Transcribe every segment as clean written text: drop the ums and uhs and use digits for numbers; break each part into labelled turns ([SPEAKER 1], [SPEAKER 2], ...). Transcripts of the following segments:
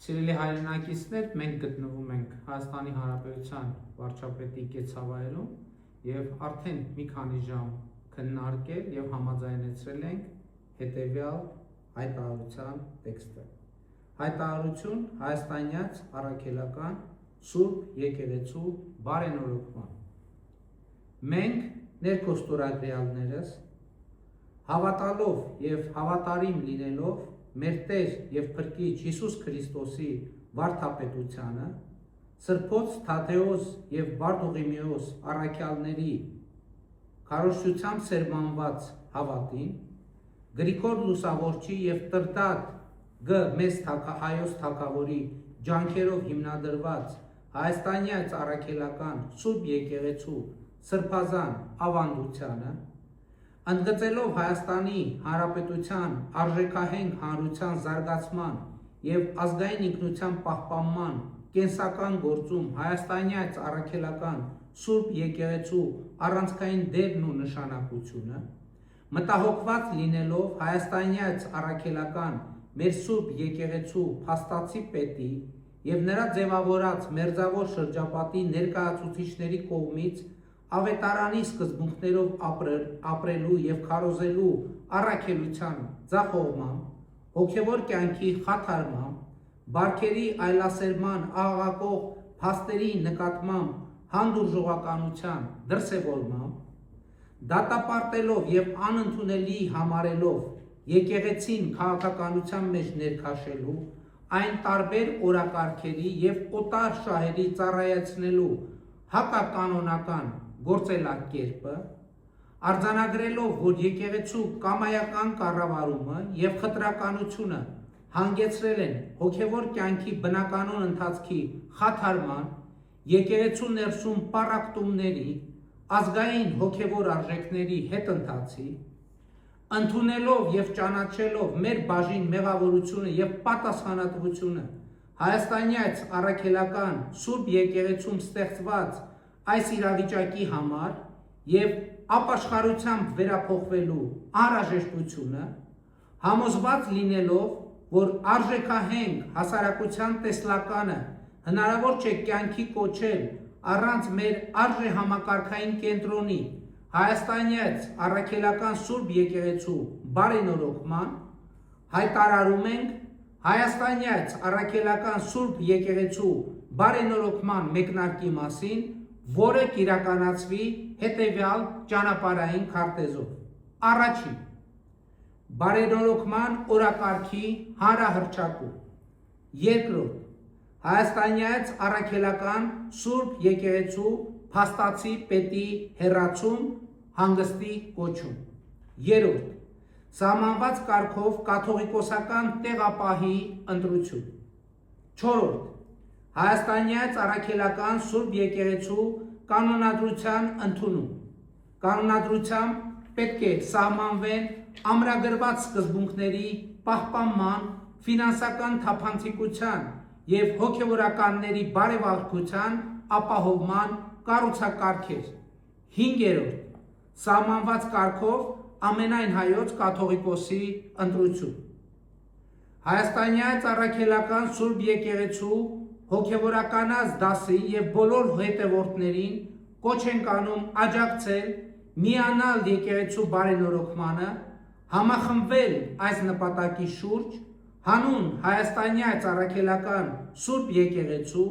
[SPEAKER 1] Սիրելի հայրենակիցներ, մենք գտնվում ենք Հայաստանի Հանրապետության վարչապետի կեցավայրում եւ արդեն մի քանի ժամ քննարկել եւ համաձայնեցրել ենք հետեւյալ հայտարարության տեքստը։ Հայտարարություն հայաստանյաց առաքելական Սուրբ Եկեղեցու բարենորոգման։ Մենք ներկոստորագրյալներս հավատալով եւ հավատարիմ լինելով մեր Տեր եւ Փրկիչ Հիսուս Քրիստոսի վարդապետությանը, Սրբոց Թադեոս եւ Բարդուղիմեոս առաքյալների քարոզչությամբ սերմանված հավատին, Գրիգոր Լուսավորչի եւ Տրդատ Մեծ Հայոց թագավորի ջանքերով հիմնադրված հայաստանյաց առաքելական Սուրբ Եկեղեցու սրբազան ավանդությանը, ընդգծելով Հայաստանի Հանրապետության արժեքահենք հանրության զարգացման եւ ազգային ինքնության պահպանման կենսական գործում հայաստանյաց առաքելական Սուրբ Եկեղեցու առանցքային դերն ու նշանակությունը, մտահոգված լինելով հայաստանյաց առաքելական մեր Սուրբ Եկեղեցու փաստացի պետի եւ նրա ձևավորած մերձավոր շրջապատի ներկայացուցիչների կողմից ավետարանի սկզբունքներով ապրելու եւ քարոզելու առաքելության ձախողմամբ, հոգեվոր կյանքի խաթարմամբ, բարքերի այլասերման աղաղակող փաստերի նկատմամբ հանդուրժողականության դրսևորմամբ, դատապարտելով եւ անընդունելի համարելով եկեղեցին քաղաքականության մեջ ներքաշելու, այն տարբեր օրակարգերի եւ օտար շահերի ծառայեցնելու հակականոնական գործելակերպը, արձանագրելով, որ եկեղեցու կամայական կառավարումը եւ խտրականությունը հանգեցրել են հոգեվոր կյանքի բնականոն ընթացքի խաթարման, եկեղեցու ներսում պառակտումների, ազգային հոգեվոր արժեքների հետընթացի, ընդունելով եւ ճանաչելով մեր բաժին մեղավորությունը եւ պատասխանատվությունը հայաստանյաց առաքելական Սուրբ Եկեղեցում ստեղծված այս իրավիճակի համար եւ ապաշխարությամբ վերափոխվելու անհրաժեշտությունը, համոզված լինելով, որ արժեքահենք հասարակության տեսլականը հնարավոր չէ կյանքի կոչել առանց մեր արժեհամակարգային կենտրոնի հայաստանյաց առաքելական Սուրբ Եկեղեցու բարենորոգման, հայտարարում ենք հայաստանյաց առաքելական Սուրբ Եկեղեցու բարենորոգման մեկնարկի մասին, որը կիրականացվի հետևյալ ճանապարհային քարտեզով. Առաջին, բարենորոգման օրակարգի հանրահռչակում։ Երկրորդ, հայաստանյաց առաքելական Սուրբ Եկեղեցու փաստացի պետի հեռացում, հանգստի կոչում։ Երրորդ, սահմանված կարգով կաթողիկոսական տեղապահի ընտրություն։ Չորրորդ, հայաստանյաց առաքելական Սուրբ Եկեղեցու կանոնադրության ընդունում։ Կանոնադրությամբ պետք է սահմանվեն ամրագրված սկզբունքների պահպանման, ֆինանսական թափանցիկության եւ հոգեվորականների բարեվարկության ապահովման կառուցակարգեր։ Հինգերորդ, սահմանված կարգով ամենայն հայոց կաթողիկոսի ընտրություն։ Հայաստանյաց առաքելական Սուրբ Եկեղեցու հոգեվորականած դասի եւ բոլոր հետևորդներին կոչ ենք անում աջակցել, միանալ եկեղեցու բարենորոգմանը, համախմբվել այս նպատակի շուրջ, հանուն հայաստանյաց առաքելական Սուրբ Եկեղեցու,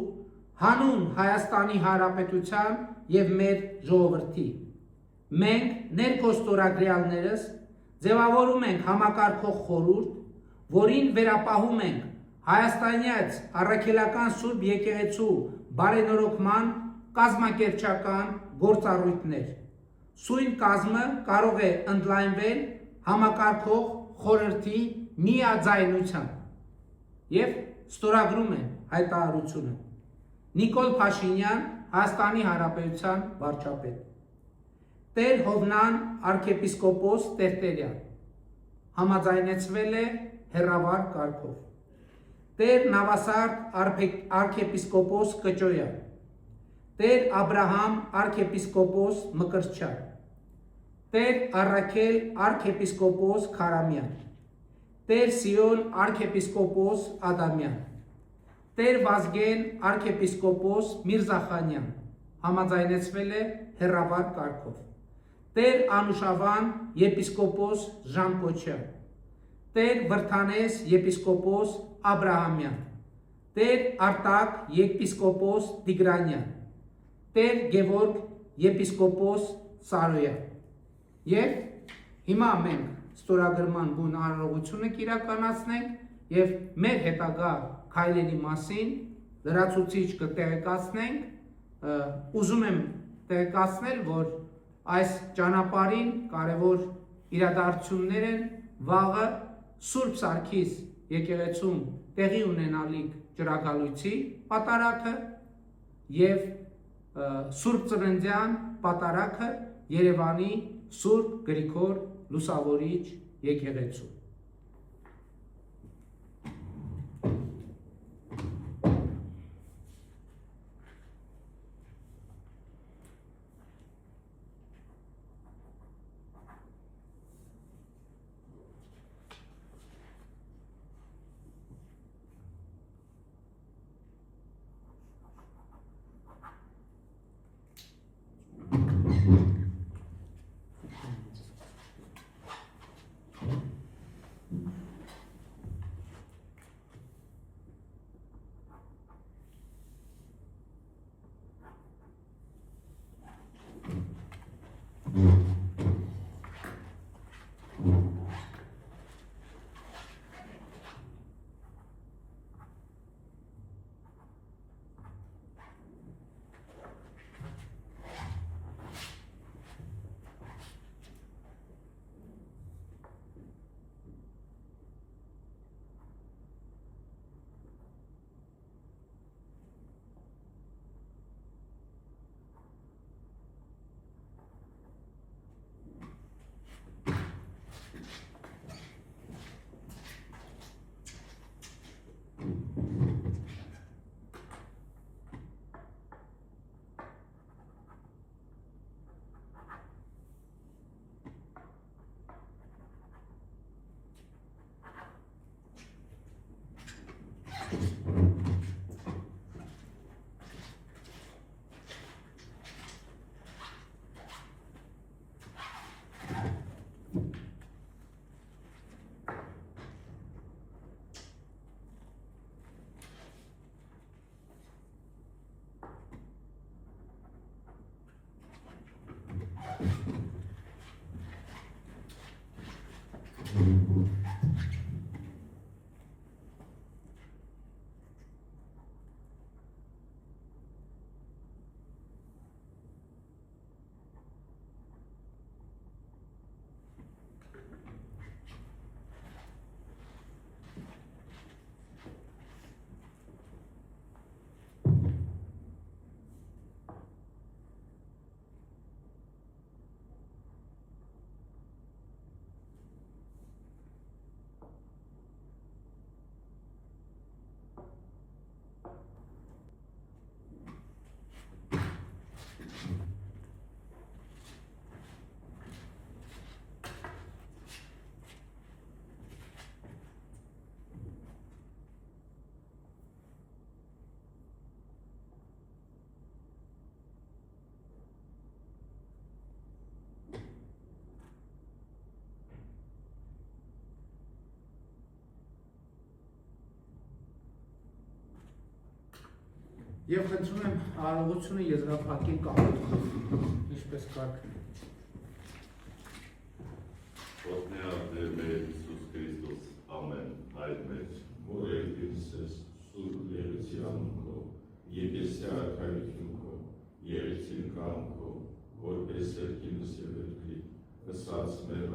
[SPEAKER 1] հանուն Հայաստանի Հանրապետության եւ մեր ժողովրդի։ Մենք ներկոստորագրյալներս ձևավորում ենք համակարգող խորհուրդ, որին վերապահում ենք հայաստանյաց առաքելական Սուրբ Եկեղեցու բարենորոգման կազմակերպչական գործառույթներ։ Սույն կազմը կարող է ընդլայնվել համակարգող խորհրդի միաձայնությամբ եւ ստորագրում է հայտարարությունը Նիկոլ Փաշինյան, Հայաստանի Հանրապետության վարչապետ, Տեր Հովնան arczepiskopos Տերտերյան, համաձայնեցվել է հեռավար կարգով, Տեր Նավասարդ arczepiskopos Կճոյան, Տեր Աբրահամ arczepiskopos Մկրտչյան, Տեր Առաքել arczepiskopos Քարամյան, Տեր Սիոն arczepiskopos Ադամյան, Տեր Վազգեն arczepiskopos Միրզախանյան համաձայնեցվել է հեռավար կարգով։ Տեր Անուշավան եպիսկոպոս Ժան Կոչյան, Տեր Վրթանես եպիսկոպոս Աբրահամյան, Տեր Արտակ եպիսկոպոս Տիգրանյան, Տեր Գևորգ եպիսկոպոս Սարոյան։ Եվ հիմա մենք ստորագրման բուն արարողությունը կիրականացնենք եւ մեր հետագա քայլերի մասին լրացուցիչ կտեղեկացնենք, ուզում եմ տեղեկացնել, որ այս ճանապարհին կարևոր իրադարձություններ են վաղը Սուրբ Սարգիս եկեղեցում տեղի ունենալիք ջրագալույցի պատարագը եւ Սուրբ Ծննդյան պատարագը Երևանի Սուրբ Գրիգոր Լուսավորիչ եկեղեցում։ Եվ խնդրում եմ արարողությունը եզրափակի կամոթքով, ինչպես կարգն է։
[SPEAKER 2] Ոտնեա Տեր մեր Հիսուս Քրիստոս, ամեն, Հայր մեր, որ եկեցես Սուրբ Եղեցյան քո, եկեսյա արքայություն քո, եղեցին կամ քո, որպես երկինս եւ երկրի, ըսած մեր